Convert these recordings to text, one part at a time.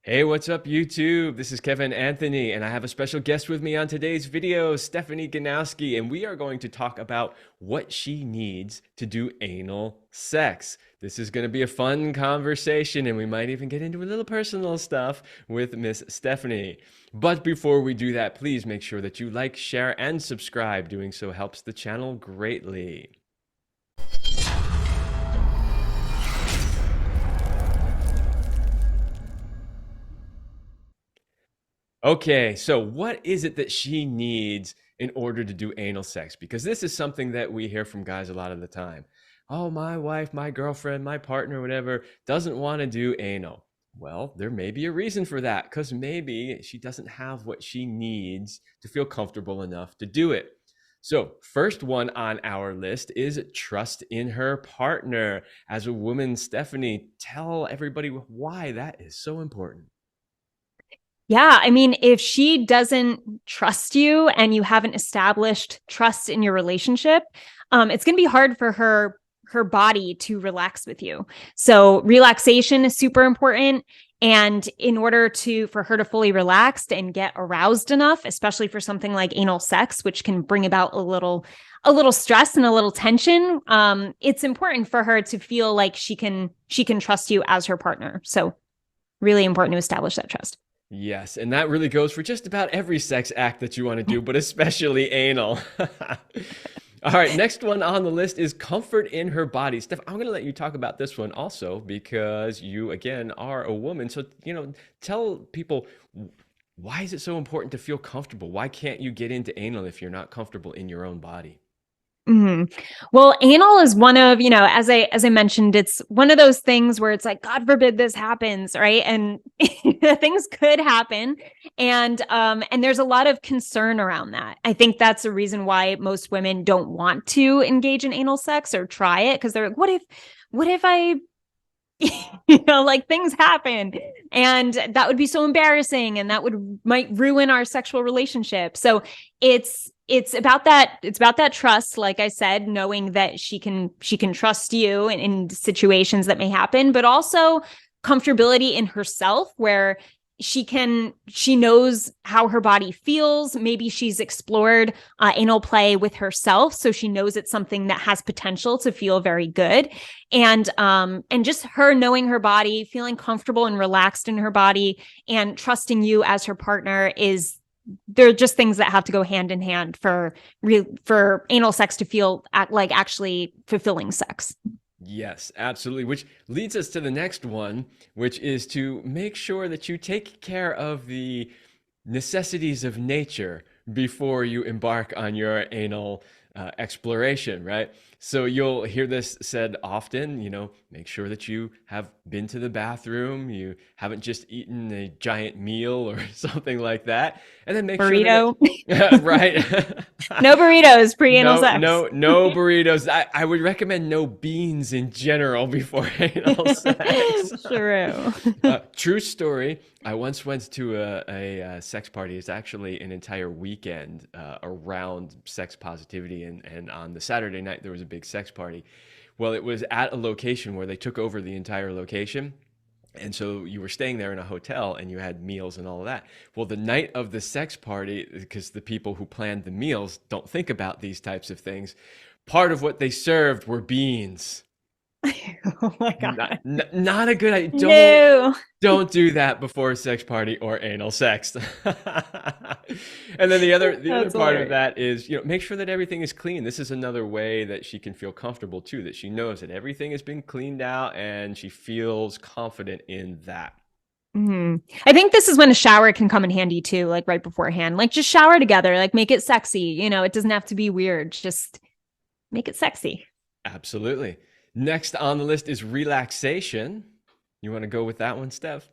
Hey, what's up, YouTube? This is Kevin Anthony, and I have a special guest with me on today's video, Stephanie Ganowski, and we are going to talk about what she needs to do anal sex. This is going to be a fun conversation, and we might even get into a little personal stuff with Miss Stephanie. But before we do that, please make sure that you like, share, and subscribe. Doing so helps the channel greatly. Okay, so what is it that she needs in order to do anal sex? Because this is something that we hear from guys a lot of the time. Oh, my wife, my girlfriend, my partner, whatever, doesn't want to do anal. Well, there may be a reason for that, because maybe she doesn't have what she needs to feel comfortable enough to do it. So, first one on our list is trust in her partner. As a woman, Stephanie, tell everybody why that is so important. Yeah, I mean, if she doesn't trust you and you haven't established trust in your relationship, it's going to be hard for her body to relax with you. So relaxation is super important. And in order for her to fully relax and get aroused enough, especially for something like anal sex, which can bring about a little stress and a little tension, it's important for her to feel like she can trust you as her partner. So really important to establish that trust. Yes, and that really goes for just about every sex act that you want to do, but especially anal. All right, next one on the list is comfort in her body. Steph, I'm going to let you talk about this one also because you, again, are a woman. So, tell people, why is it so important to feel comfortable? Why can't you get into anal if you're not comfortable in your own body? Well, anal is one of, as I mentioned, it's one of those things where it's like, God forbid this happens, right? And things could happen. And there's a lot of concern around that. I think that's the reason why most women don't want to engage in anal sex or try it, because they're like, what if I like things happen and that would be so embarrassing and that might ruin our sexual relationship. So it's about that trust, like I said, knowing that she can trust you in situations that may happen, but also comfortability in herself where she knows how her body feels. Maybe she's explored anal play with herself, so she knows it's something that has potential to feel very good. And just her knowing her body, feeling comfortable and relaxed in her body, and trusting you as her partner they're just things that have to go hand in hand for anal sex to feel like actually fulfilling sex. Yes, absolutely. Which leads us to the next one, which is to make sure that you take care of the necessities of nature before you embark on your anal exploration, right? So you'll hear this said often, make sure that you have been to the bathroom, you haven't just eaten a giant meal or something like that, and then make sure Burrito. that, right? No burritos pre-anal No, sex. no burritos. I would recommend no beans in general before anal sex. True. True story. I once went to a sex party. It's actually an entire weekend around sex positivity, and on the Saturday night there was a big sex party. Well, it was at a location where they took over the entire location. And so you were staying there in a hotel and you had meals and all of that. Well, the night of the sex party, because the people who planned the meals don't think about these types of things, part of what they served were beans. Oh my Not, God. not a good idea. No. Don't do that before a sex party or anal sex. And then the other That's part of hilarious. that is, make sure that everything is clean. This is another way that she can feel comfortable too, that she knows that everything has been cleaned out and she feels confident in that. I think this is when a shower can come in handy too, like right beforehand. Like just shower together, like make it sexy. It doesn't have to be weird. Just make it sexy. Absolutely. Next on the list is relaxation. You want to go with that one, Steph?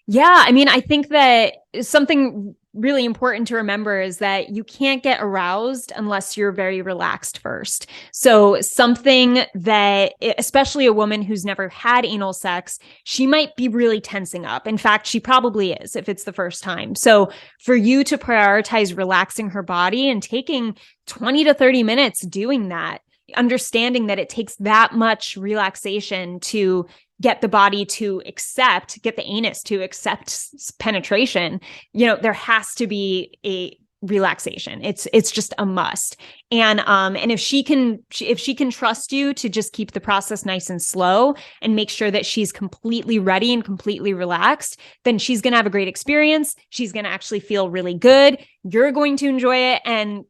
Yeah, I mean, I think that something really important to remember is that you can't get aroused unless you're very relaxed first. So something that, especially a woman who's never had anal sex, she might be really tensing up. In fact, she probably is if it's the first time. So for you to prioritize relaxing her body and taking 20 to 30 minutes doing that, understanding that it takes that much relaxation to get the body to accept, get the anus to accept penetration, there has to be a relaxation. It's just a must. And if she can trust you to just keep the process nice and slow and make sure that she's completely ready and completely relaxed, then she's going to have a great experience. She's going to actually feel really good. You're going to enjoy it, and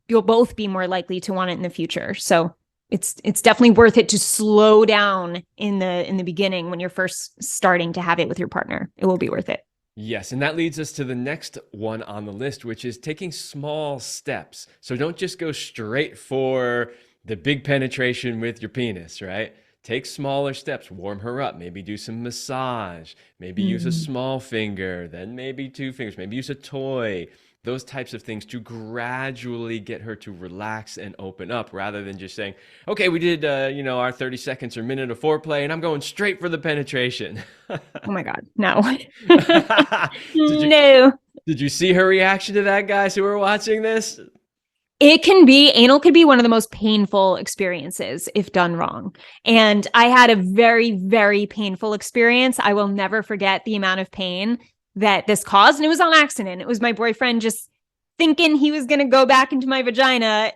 you'll both be more likely to want it in the future. So it's definitely worth it to slow down in the beginning when you're first starting to have it with your partner. It will be worth it. Yes, and that leads us to the next one on the list, which is taking small steps. So don't just go straight for the big penetration with your penis, right? Take smaller steps, warm her up, maybe do some massage, maybe use a small finger, then maybe two fingers, maybe use a toy, those types of things to gradually get her to relax and open up, rather than just saying, okay, we did, our 30 seconds or minute of foreplay and I'm going straight for the penetration. Oh my God, no. Did No. did you see her reaction to that, guys who were watching this? Anal could be one of the most painful experiences if done wrong. And I had a very, very painful experience. I will never forget the amount of pain that this caused. And it was on accident. It was my boyfriend just thinking he was going to go back into my vagina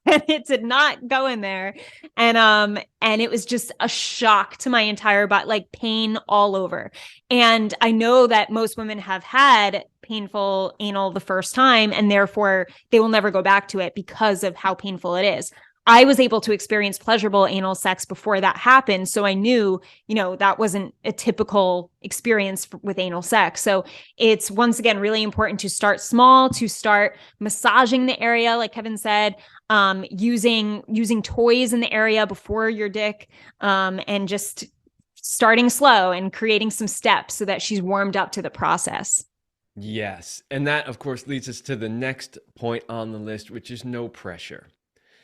and it did not go in there. And it was just a shock to my entire body, like pain all over. And I know that most women have had painful anal the first time, and therefore they will never go back to it because of how painful it is. I was able to experience pleasurable anal sex before that happened. So I knew, that wasn't a typical experience with anal sex. So it's, once again, really important to start small, to start massaging the area, like Kevin said, using toys in the area before your dick, and just starting slow and creating some steps so that she's warmed up to the process. Yes. And that, of course, leads us to the next point on the list, which is no pressure.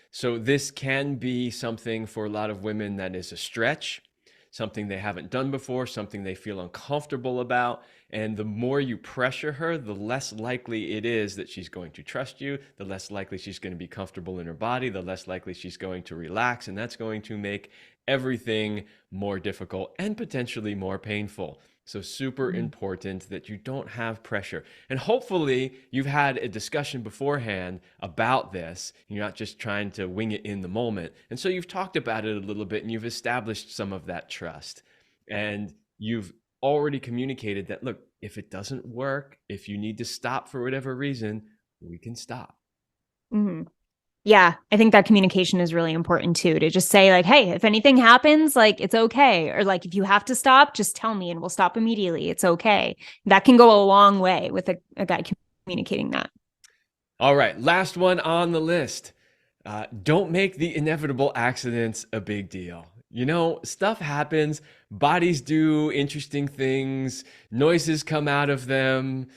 So this can be something for a lot of women that is a stretch, something they haven't done before, something they feel uncomfortable about. And the more you pressure her, the less likely it is that she's going to trust you, the less likely she's going to be comfortable in her body, the less likely she's going to relax. And that's going to make everything more difficult and potentially more painful. So super important that you don't have pressure. And hopefully you've had a discussion beforehand about this. You're not just trying to wing it in the moment. And so you've talked about it a little bit and you've established some of that trust. And you've already communicated that, look, if it doesn't work, if you need to stop for whatever reason, we can stop. Mm-hmm. Yeah, I think that communication is really important too, to just say like, hey, if anything happens, like it's okay. Or like, if you have to stop, just tell me and we'll stop immediately. It's okay. That can go a long way with a guy communicating that. All right, last one on the list. Don't make the inevitable accidents a big deal. Stuff happens, bodies do interesting things, noises come out of them,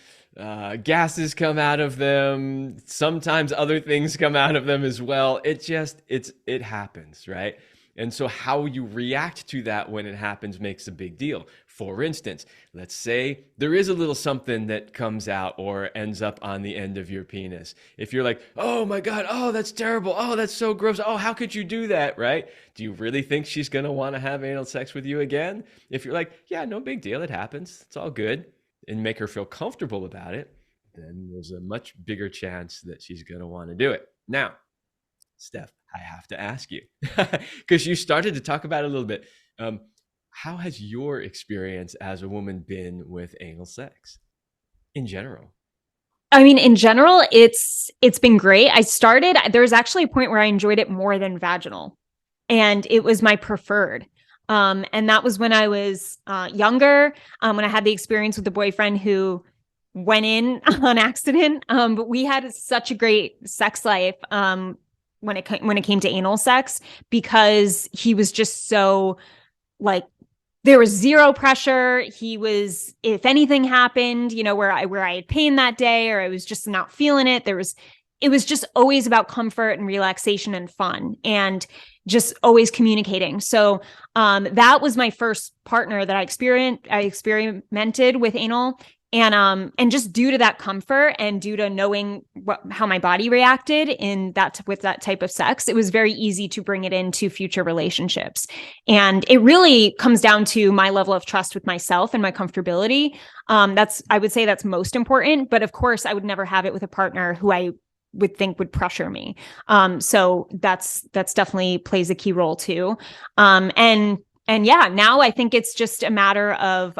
gases come out of them, sometimes other things come out of them as well. It happens, right? And so how you react to that when it happens makes a big deal. For instance, let's say there is a little something that comes out or ends up on the end of your penis. If you're like, oh my God, oh, that's terrible. Oh, that's so gross. Oh, how could you do that, right? Do you really think she's going to want to have anal sex with you again? If you're like, yeah, no big deal. It happens. It's all good. And make her feel comfortable about it, then there's a much bigger chance that she's going to want to do it. Now, Steph, I have to ask you, because you started to talk about it a little bit. How has your experience as a woman been with anal sex in general? I mean, in general, it's been great. There was actually a point where I enjoyed it more than vaginal, and it was my preferred. And that was when I was younger, when I had the experience with a boyfriend who went in on accident. But we had such a great sex life when it came to anal sex, because he was just so like, there was zero pressure. He was, if anything happened, where I had pain that day or I was just not feeling it, it was just always about comfort and relaxation and fun and just always communicating. So that was my first partner that I experimented with anal. And just due to that comfort and due to knowing how my body reacted in that with that type of sex, it was very easy to bring it into future relationships. And it really comes down to my level of trust with myself and my comfortability. I would say that's most important. But of course, I would never have it with a partner who I would think would pressure me. So that's definitely plays a key role too. And yeah, now I think it's just a matter of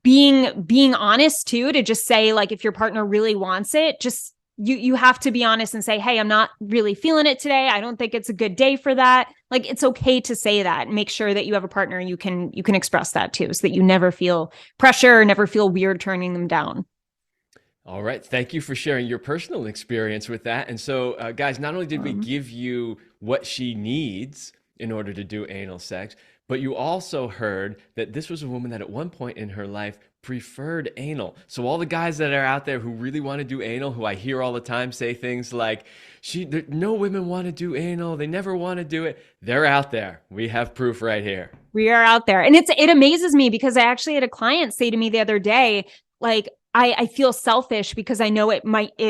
being honest too, to just say, like, if your partner really wants it, just you have to be honest and say, hey, I'm not really feeling it today. I don't think it's a good day for that. Like, it's okay to say that, and make sure that you have a partner you can express that to, so that you never feel pressure, never feel weird turning them down. All right. Thank you for sharing your personal experience with that. And so, guys, not only did we give you what she needs in order to do anal sex, but you also heard that this was a woman that at one point in her life preferred anal. So all the guys that are out there who really want to do anal, who I hear all the time say things like, no women want to do anal, they never want to do it. They're out there. We have proof right here. We are out there. And it amazes me, because I actually had a client say to me the other day, like, I feel selfish because I know it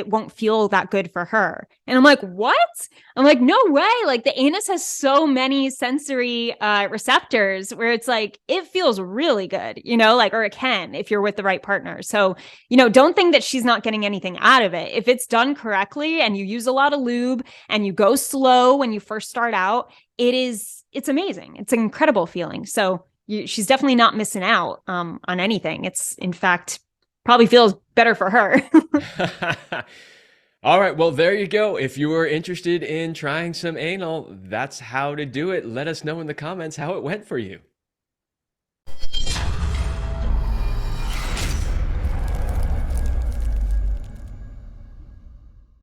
won't feel that good for her. And I'm like, what? I'm like, no way. Like, the anus has so many sensory receptors where it's like, it feels really good, like, or it can, if you're with the right partner. So, don't think that she's not getting anything out of it. If it's done correctly and you use a lot of lube and you go slow when you first start out, it's amazing. It's an incredible feeling. So she's definitely not missing out on anything. It's, in fact, probably feels better for her. All right. Well, there you go. If you are interested in trying some anal, that's how to do it. Let us know in the comments how it went for you.